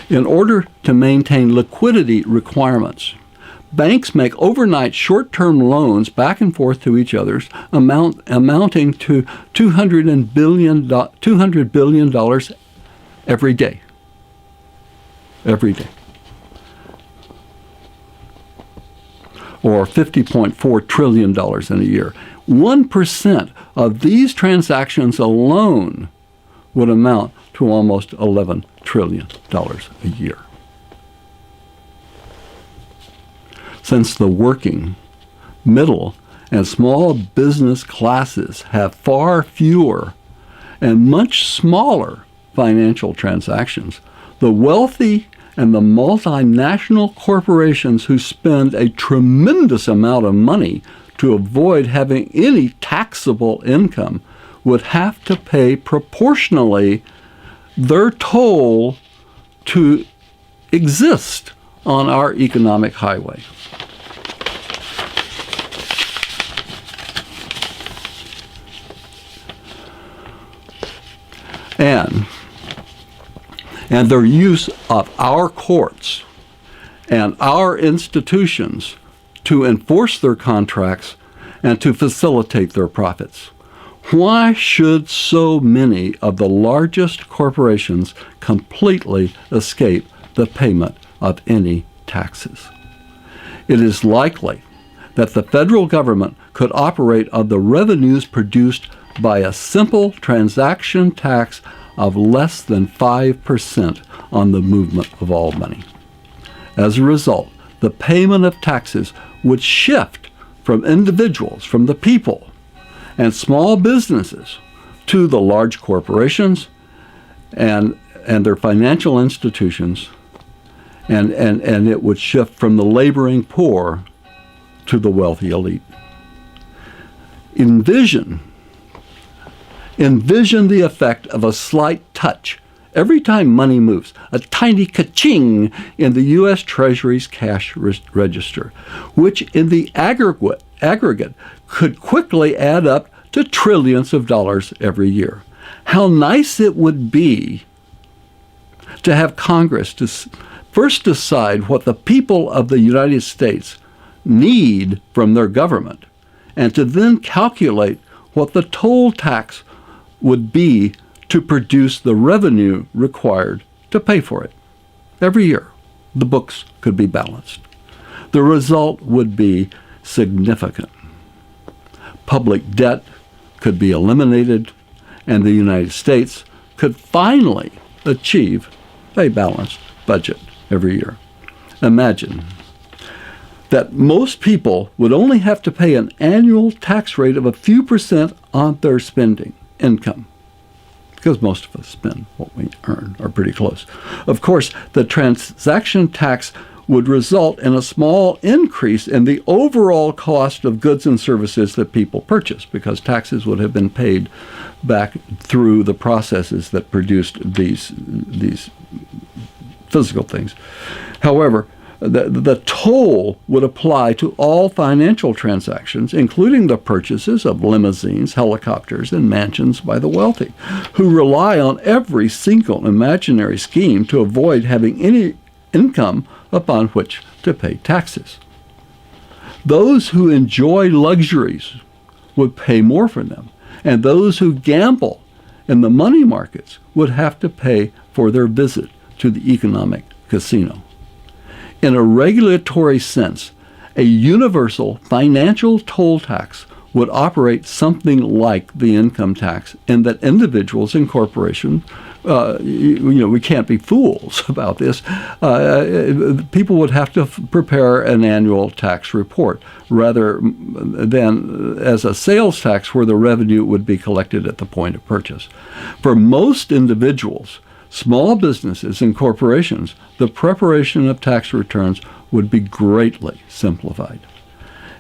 In order to maintain liquidity requirements, banks make overnight short-term loans back and forth to each other, amounting to $200 billion every day. Every day. Or $50.4 trillion in a year. 1% of these transactions alone would amount to almost $11 trillion a year. Since the working, middle, and small business classes have far fewer and much smaller financial transactions, the wealthy and the multinational corporations who spend a tremendous amount of money to avoid having any taxable income would have to pay proportionally their toll to exist on our economic highway. And their use of our courts and our institutions to enforce their contracts and to facilitate their profits. Why should so many of the largest corporations completely escape the payment of any taxes? It is likely that the federal government could operate on the revenues produced by a simple transaction tax of less than 5% on the movement of all money. As a result, the payment of taxes would shift from individuals, from the people, and small businesses to the large corporations and their financial institutions, and it would shift from the laboring poor to the wealthy elite. Envision the effect of a slight touch every time money moves, a tiny ka-ching in the U.S. Treasury's cash register, which in the aggregate could quickly add up to trillions of dollars every year. How nice it would be to have Congress to first decide what the people of the United States need from their government, and to then calculate what the toll tax would be to produce the revenue required to pay for it. Every year, the books could be balanced. The result would be significant. Public debt could be eliminated, and the United States could finally achieve a balanced budget every year. Imagine that most people would only have to pay an annual tax rate of a few percent on their spending income, because most of us spend what we earn, or pretty close. Of course, the transaction tax would result in a small increase in the overall cost of goods and services that people purchase, because taxes would have been paid back through the processes that produced these physical things. However, the toll would apply to all financial transactions, including the purchases of limousines, helicopters, and mansions by the wealthy, who rely on every single imaginary scheme to avoid having any income upon which to pay taxes. Those who enjoy luxuries would pay more for them, and those who gamble in the money markets would have to pay for their visit to the economic casino. In a regulatory sense, a universal financial toll tax would operate something like the income tax, in that individuals and corporations, we can't be fools about this. People would have to prepare an annual tax report rather than as a sales tax where the revenue would be collected at the point of purchase. For most individuals, small businesses and corporations, the preparation of tax returns would be greatly simplified.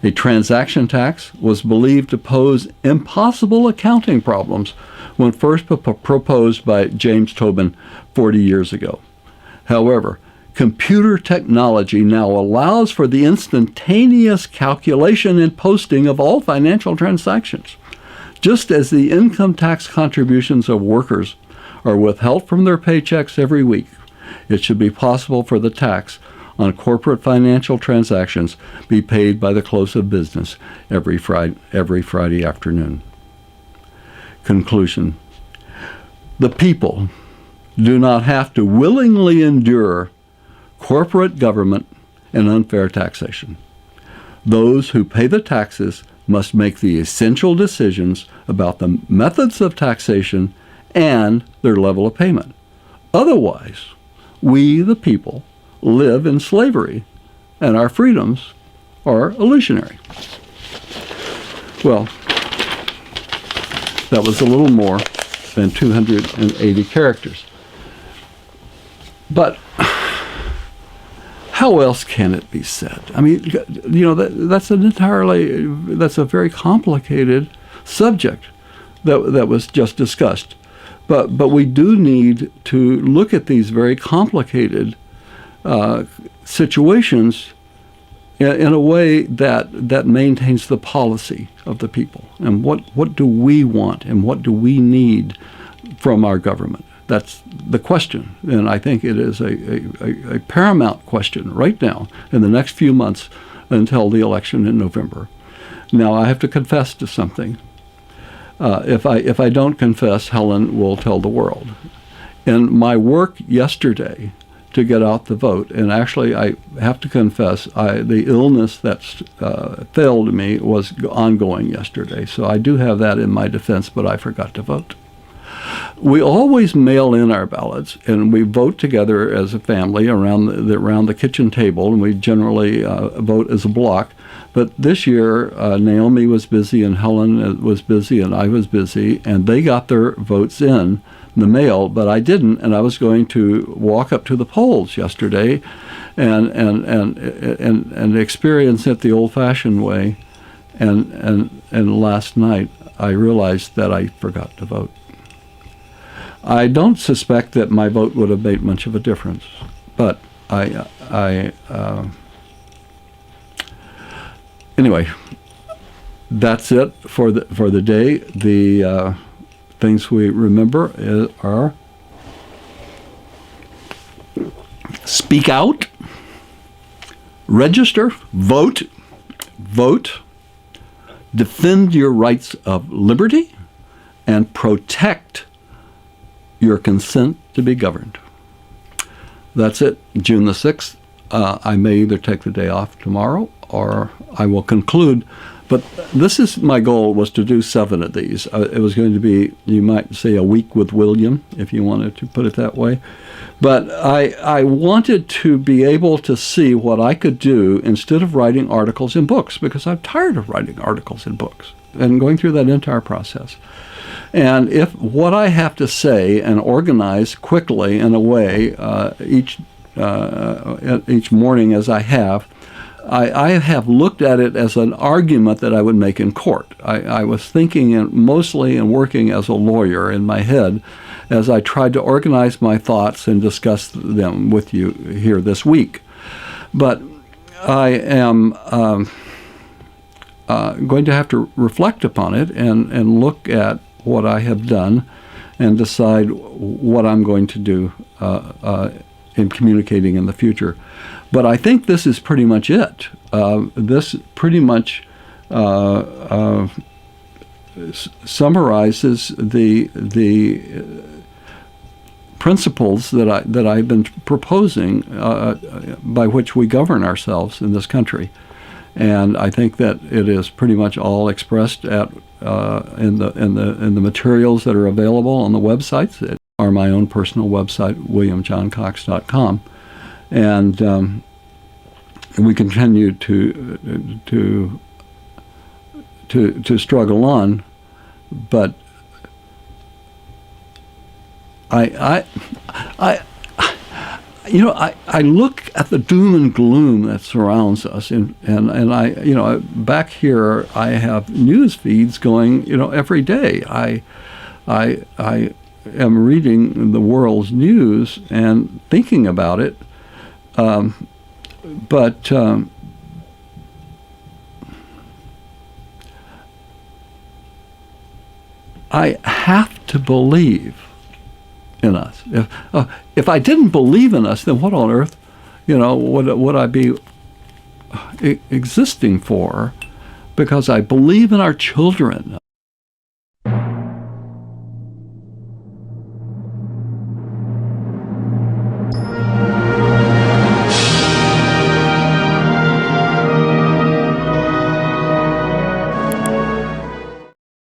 A transaction tax was believed to pose impossible accounting problems when first proposed by James Tobin 40 years ago. However, computer technology now allows for the instantaneous calculation and posting of all financial transactions. Just as the income tax contributions of workers are withheld from their paychecks every week It should be possible for the tax on corporate financial transactions be paid by the close of business every Friday afternoon. Conclusion. The people do not have to willingly endure corporate government and unfair taxation. Those who pay the taxes must make the essential decisions about the methods of taxation and their level of payment. Otherwise, we, the people, live in slavery, and our freedoms are illusionary. Well, that was a little more than 280 characters. But how else can it be said? I mean, that's a very complicated subject that was just discussed. But we do need to look at these very complicated situations in a way that maintains the policy of the people. And what do we want and what do we need from our government? That's the question. And I think it is a paramount question right now in the next few months until the election in November. Now, I have to confess to something. If I don't confess, Helen will tell the world. In my work yesterday to get out the vote, and actually I have to confess, the illness that failed me was ongoing yesterday, so I do have that in my defense, but I forgot to vote. We always mail in our ballots, and we vote together as a family around the kitchen table, and we generally vote as a block. But this year, Naomi was busy, and Helen was busy, and I was busy, and they got their votes in the mail, but I didn't, and I was going to walk up to the polls yesterday and experience it the old-fashioned way, and last night I realized that I forgot to vote. I don't suspect that my vote would have made much of a difference, but anyway, that's it for the day. The things we remember are speak out, register, vote, defend your rights of liberty, and protect your consent to be governed. That's it, June the 6th. I may either take the day off tomorrow or I will conclude. But this is my goal, was to do 7 of these. It was going to be, you might say, a week with William, if you wanted to put it that way. But I wanted to be able to see what I could do instead of writing articles in books, because I'm tired of writing articles in books and going through that entire process. And if what I have to say and organize quickly in a way each morning as I have looked at it as an argument that I would make in court. I was thinking mostly and working as a lawyer in my head as I tried to organize my thoughts and discuss them with you here this week. But I am going to have to reflect upon it and look at what I have done and decide what I'm going to do in communicating in the future. But I think this is pretty much it. This pretty much summarizes the principles that I've been proposing by which we govern ourselves in this country. And I think that it is pretty much all expressed in the materials that are available on the websites that are my own personal website, williamjohncox.com, and we continue to struggle on, but I look at the doom and gloom that surrounds us, and I, back here I have news feeds going, every day. I am reading the world's news and thinking about it, but I have to believe in us. If I didn't believe in us, then what on earth, would I be existing for? Because I believe in our children.